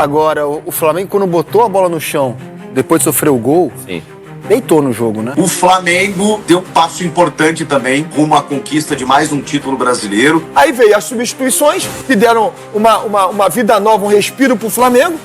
Agora, o Flamengo, quando botou a bola no chão, depois de sofrer o gol, Sim. deitou no jogo, né? O Flamengo deu um passo importante também rumo à conquista de mais um título brasileiro. Aí veio as substituições, que deram uma vida nova, um respiro pro Flamengo.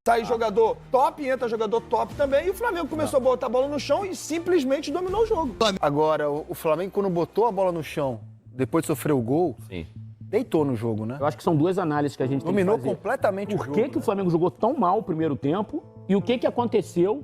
Sai jogador top, entra jogador top também, e o Flamengo começou a botar a bola no chão e simplesmente dominou o jogo. Agora, o Flamengo, quando botou a bola no chão, depois de sofrer o gol, Sim. deitou no jogo, né? Eu acho que são duas análises que a gente Dominou tem que fazer. completamente o Por jogo. que o Flamengo jogou tão mal o primeiro tempo e o que aconteceu,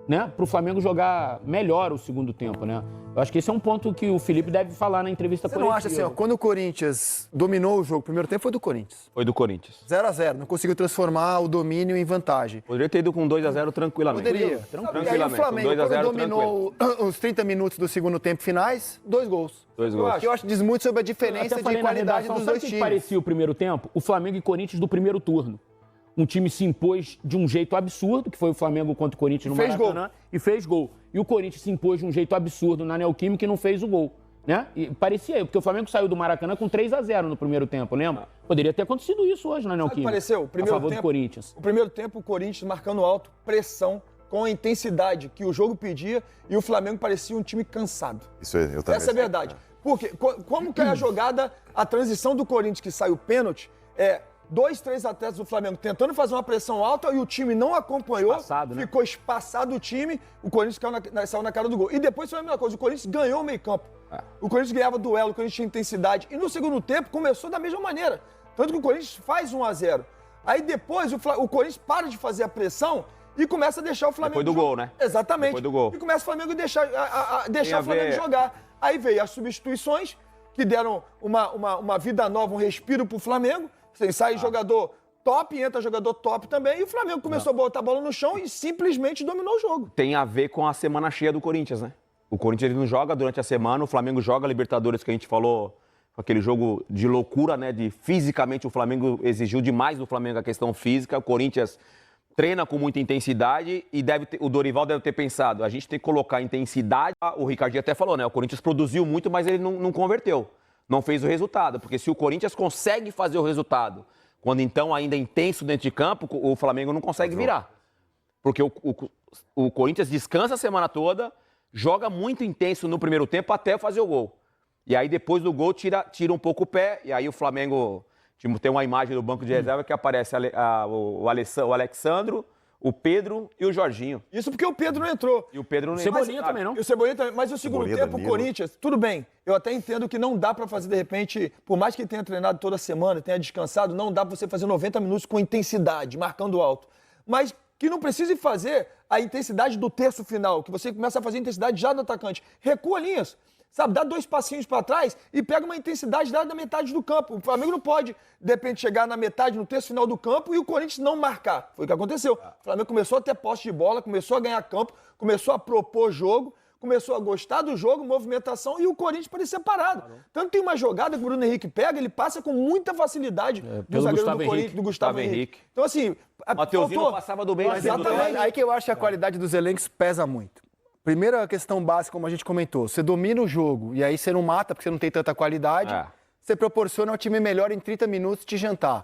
né, pro Flamengo jogar melhor o segundo tempo, né? Eu acho que esse é um ponto que o Felipe deve falar na entrevista Você coletiva. não acha assim, ó, quando o Corinthians dominou o jogo, o primeiro tempo foi do Corinthians. Foi do Corinthians. 0-0, não conseguiu transformar o domínio em vantagem. Poderia ter ido com 2-0 tranquilamente. Poderia. E aí o Tranquilamente. Flamengo, 2-0 quando dominou os 30 minutos do segundo tempo finais, 2 gols. 2 gols. Eu acho que diz muito sobre a Eu diferença até de falei na qualidade redação, dos sabe dois o que times. parecia o primeiro tempo? O Flamengo e Corinthians do primeiro turno. Um time se impôs de um jeito absurdo, que foi o Flamengo contra o Corinthians no fez Maracanã, e fez gol. E o Corinthians se impôs de um jeito absurdo na Neoquímica e não fez o gol. Né? E parecia, porque o Flamengo saiu do Maracanã com 3-0 no primeiro tempo, lembra? Poderia ter acontecido isso hoje na Sabe o que Neoquímica. pareceu? A favor do Corinthians. O primeiro tempo, o Corinthians marcando alto, pressão, com a intensidade que o jogo pedia, e o Flamengo parecia um time cansado. Isso aí, eu também. Essa é a verdade. Porque como que é a jogada, a transição do Corinthians que sai o pênalti, 2, 3 atletas do Flamengo tentando fazer uma pressão alta e o time não acompanhou, Espaçado, né? ficou espaçado o time, o Corinthians saiu na cara do gol. E depois foi a mesma coisa, o Corinthians ganhou o meio campo. O Corinthians ganhava duelo, o Corinthians tinha intensidade. E no segundo tempo começou da mesma maneira. Tanto que o Corinthians faz 1-0. Aí depois o Corinthians para de fazer a pressão e começa a deixar o Flamengo Depois do gol, né? Exatamente. Depois do gol. E começa o Flamengo a deixar a o Flamengo ver- jogar. Aí veio as substituições, que deram uma vida nova, um respiro pro Flamengo. Assim, sai jogador top, entra jogador top também, e o Flamengo começou a botar a bola no chão e simplesmente dominou o jogo. Tem a ver com a semana cheia do Corinthians, né? O Corinthians ele não joga durante a semana, o Flamengo joga a Libertadores, que a gente falou, aquele jogo de loucura, né? De fisicamente o Flamengo exigiu demais do Flamengo a questão física. O Corinthians treina com muita intensidade e o Dorival deve ter pensado, a gente tem que colocar intensidade. O Ricardinho até falou, né? O Corinthians produziu muito, mas ele não converteu. Não fez o resultado, porque se o Corinthians consegue fazer o resultado, quando então ainda é intenso dentro de campo, o Flamengo não consegue virar. Porque o Corinthians descansa a semana toda, joga muito intenso no primeiro tempo até fazer o gol. E aí depois do gol tira um pouco o pé, e aí o Flamengo tem uma imagem do banco de reserva que aparece o Alexandro, o Pedro e o Jorginho. Isso porque o Pedro não entrou. E o Pedro não Cebolinha também, não? E o Cebolinha também. Mas o segundo Cebolinha, tempo, o Danilo. Corinthians, tudo bem. Eu até entendo que não dá pra fazer, de repente, por mais que tenha treinado toda semana, tenha descansado, não dá pra você fazer 90 minutos com intensidade, marcando alto. Mas que não precise fazer a intensidade do terço final, que você começa a fazer intensidade já no atacante. Recua linhas. Sabe, dá 2 passinhos pra trás e pega uma intensidade da metade do campo. O Flamengo não pode, de repente, chegar na metade, no terço final do campo e o Corinthians não marcar. Foi o que aconteceu. O Flamengo começou a ter posse de bola, começou a ganhar campo, começou a propor jogo, começou a gostar do jogo, movimentação, e o Corinthians parecia parado. Tanto tem uma jogada que o Bruno Henrique pega, ele passa com muita facilidade do pelo zagueiro Gustavo do Corinthians, Henrique. do Gustavo Gustavo Henrique. Henrique. Então, assim... Mateuzinho faltou- passava do meio. Exatamente. Aí que eu acho que a qualidade dos elencos pesa muito. Primeira questão básica, como a gente comentou, você domina o jogo e aí você não mata porque você não tem tanta qualidade, você proporciona ao time melhor em 30 minutos te jantar.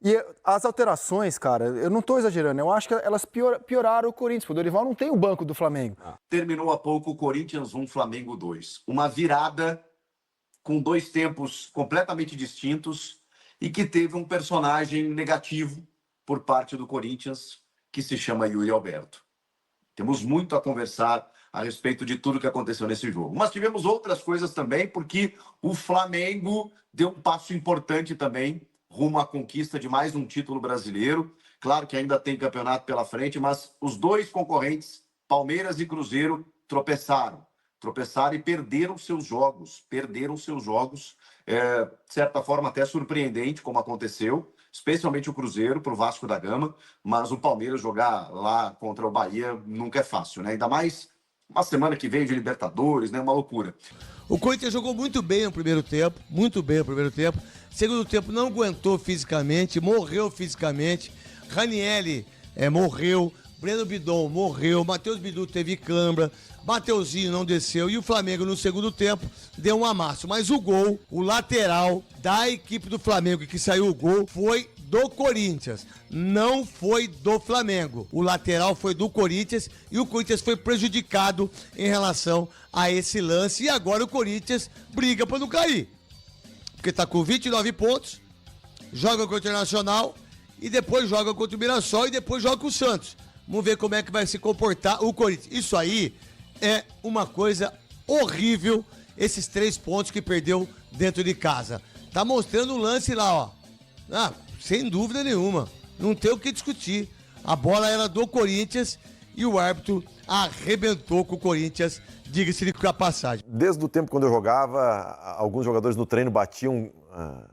E as alterações, cara, eu não tô exagerando, eu acho que elas pioraram o Corinthians, o Dorival não tem o banco do Flamengo. Terminou há pouco o Corinthians 1, Flamengo 2. Uma virada com 2 tempos completamente distintos e que teve um personagem negativo por parte do Corinthians, que se chama Yuri Alberto. Temos muito a conversar a respeito de tudo que aconteceu nesse jogo. Mas tivemos outras coisas também, porque o Flamengo deu um passo importante também rumo à conquista de mais um título brasileiro. Claro que ainda tem campeonato pela frente, mas os 2 concorrentes, Palmeiras e Cruzeiro, tropeçaram e perderam seus jogos. De certa forma até surpreendente como aconteceu, especialmente o Cruzeiro para o Vasco da Gama, mas o Palmeiras jogar lá contra o Bahia nunca é fácil, né? Ainda mais uma semana que vem de Libertadores, né? Uma loucura. O Corinthians jogou muito bem no primeiro tempo, Segundo tempo não aguentou fisicamente, morreu fisicamente. Ranieri morreu, Breno Bidon morreu, Matheus Bidu teve câimbra, Mateuzinho não desceu e o Flamengo no segundo tempo deu um amasso. Mas o gol, o lateral da equipe do Flamengo que saiu o gol, foi do Corinthians, não foi do Flamengo. O lateral foi do Corinthians e o Corinthians foi prejudicado em relação a esse lance. E agora o Corinthians briga para não cair. Porque tá com 29 pontos, joga contra o Internacional e depois joga contra o Mirassol e depois joga com o Santos. Vamos ver como é que vai se comportar o Corinthians. Isso aí é uma coisa horrível, esses 3 pontos que perdeu dentro de casa. Tá mostrando o lance lá, ó. Sem dúvida nenhuma. Não tem o que discutir. A bola era do Corinthians e o árbitro arrebentou com o Corinthians, diga-se de passagem. Desde o tempo quando eu jogava, alguns jogadores no treino batiam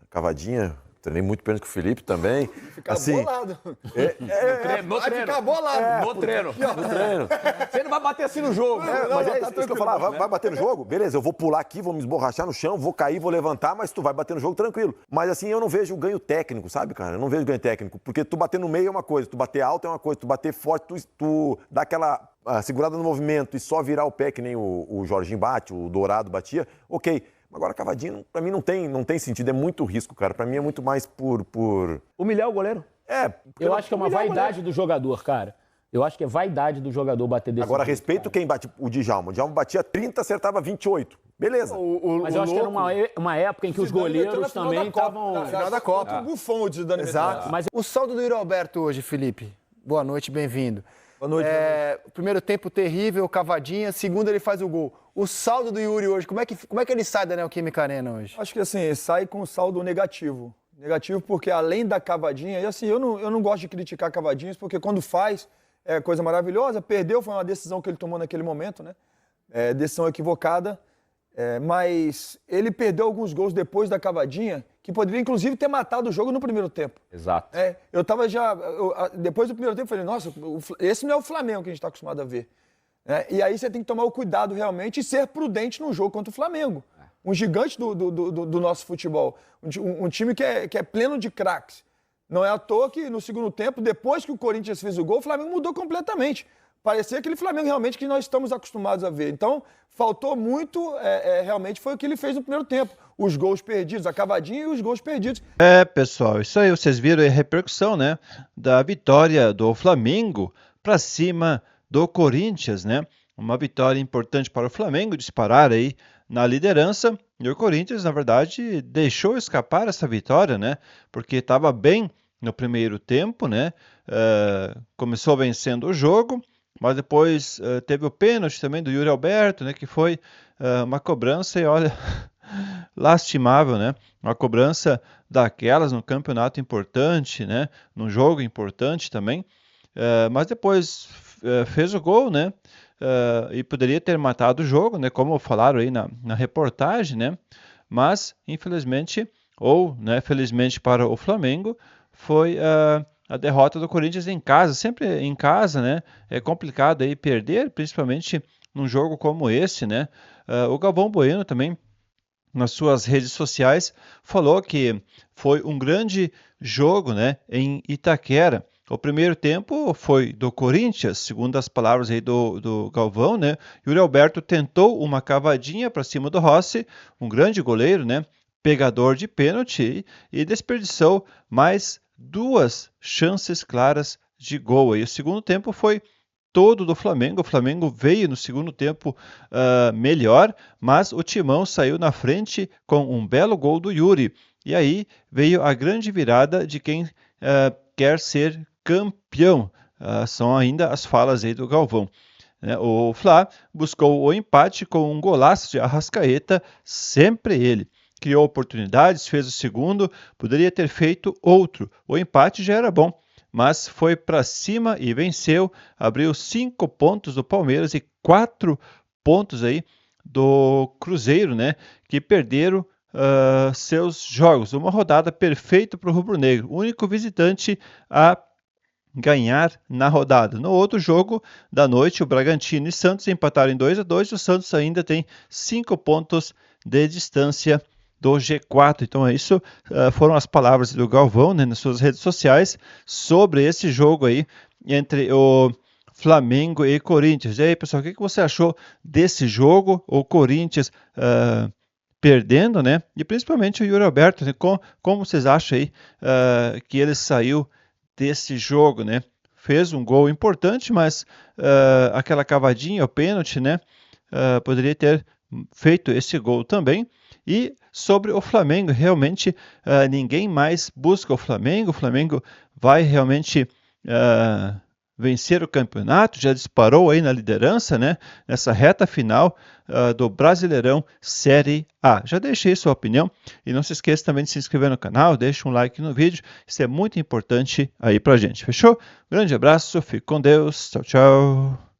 cavadinha. Treinei muito pênalti com o Felipe também. Ficar assim, bolado. No treino. Ficar bolado. No treino. Você não vai bater assim no jogo. Mas é isso que eu falava, vai bater no jogo? Beleza, eu vou pular aqui, vou me esborrachar no chão, vou cair, vou levantar, mas tu vai bater no jogo tranquilo. Mas assim, eu não vejo ganho técnico, sabe, cara? Eu não vejo ganho técnico, porque tu bater no meio é uma coisa, tu bater alto é uma coisa, tu bater forte, tu dá aquela segurada no movimento e só virar o pé que nem o Jorginho bate, o Dourado batia, ok. Agora, cavadinha, pra mim não tem sentido, é muito risco, cara. Pra mim é muito mais por... Humilhar o goleiro. Eu acho que é uma vaidade do jogador, cara. Eu acho que é vaidade do jogador bater desse Agora, jeito, respeito cara. quem bate o Djalma. O Djalma batia 30, acertava 28. Beleza. Mas eu acho que era uma época em que os goleiros também estavam... Final da Copa. O Buffon, o Zidane. Exato. Mas o saldo do Yuri Alberto hoje, Felipe. Boa noite, bem-vindo. Boa noite. Primeiro tempo terrível, cavadinha. Segundo, ele faz o gol. O saldo do Yuri hoje, como é que ele sai da Neoquímica Arena hoje? Acho que assim, sai com saldo negativo. Negativo porque além da cavadinha, e assim, eu não gosto de criticar cavadinhas, porque quando faz é coisa maravilhosa, perdeu, foi uma decisão que ele tomou naquele momento, né? Decisão equivocada, mas ele perdeu alguns gols depois da cavadinha, que poderia inclusive ter matado o jogo no primeiro tempo. Exato. Eu tava depois do primeiro tempo, falei, nossa, esse não é o Flamengo que a gente está acostumado a ver. E aí você tem que tomar o cuidado realmente e ser prudente no jogo contra o Flamengo. Um gigante do nosso futebol. Um time que é pleno de craques. Não é à toa que no segundo tempo, depois que o Corinthians fez o gol, o Flamengo mudou completamente. Parecia aquele Flamengo realmente que nós estamos acostumados a ver. Então, faltou muito, realmente foi o que ele fez no primeiro tempo. Os gols perdidos, a cavadinha e os gols perdidos. Pessoal, isso aí vocês viram a repercussão, né? Da vitória do Flamengo para cima do Corinthians, né? Uma vitória importante para o Flamengo disparar aí na liderança. E o Corinthians, na verdade, deixou escapar essa vitória, né? Porque estava bem no primeiro tempo, né? Começou vencendo o jogo, mas depois teve o pênalti também do Yuri Alberto, né? Que foi uma cobrança e olha, lastimável, né? Uma cobrança daquelas no campeonato importante, né? Num jogo importante também. Mas depois fez o gol, né? E poderia ter matado o jogo, né? Como falaram aí na reportagem, né? Mas, infelizmente, ou né, felizmente para o Flamengo, foi a derrota do Corinthians em casa. Sempre em casa, né? É complicado aí perder, principalmente num jogo como esse, né? O Galvão Bueno também, nas suas redes sociais, falou que foi um grande jogo, né? Em Itaquera. O primeiro tempo foi do Corinthians, segundo as palavras aí do Galvão, né? Yuri Alberto tentou uma cavadinha para cima do Rossi, um grande goleiro, né? Pegador de pênalti e desperdiçou mais 2 chances claras de gol. E o segundo tempo foi todo do Flamengo. O Flamengo veio no segundo tempo melhor, mas o Timão saiu na frente com um belo gol do Yuri. E aí veio a grande virada de quem quer ser campeão. São ainda as falas aí do Galvão. O Fla buscou o empate com um golaço de Arrascaeta, sempre ele. Criou oportunidades, fez o segundo, poderia ter feito outro. O empate já era bom, mas foi para cima e venceu. Abriu 5 pontos do Palmeiras e 4 pontos aí do Cruzeiro, né? Que perderam seus jogos. Uma rodada perfeita para o rubro-negro. O único visitante a ganhar na rodada. No outro jogo da noite, o Bragantino e Santos empataram em 2-2. O Santos ainda tem 5 pontos de distância do G4. Então isso foram as palavras do Galvão, né, nas suas redes sociais sobre esse jogo aí entre o Flamengo e Corinthians. E aí, pessoal, o que você achou desse jogo? O Corinthians perdendo, né? E principalmente o Yuri Alberto, né? Como vocês acham aí que ele saiu desse jogo, né? Fez um gol importante, mas aquela cavadinha, o pênalti, né? Poderia ter feito esse gol também. E sobre o Flamengo, realmente ninguém mais busca o Flamengo vai realmente vencer o campeonato, já disparou aí na liderança, né? Nessa reta final do Brasileirão Série A. Já deixei sua opinião e não se esqueça também de se inscrever no canal, deixa um like no vídeo, isso é muito importante aí pra gente, fechou? Grande abraço, fique com Deus, tchau, tchau.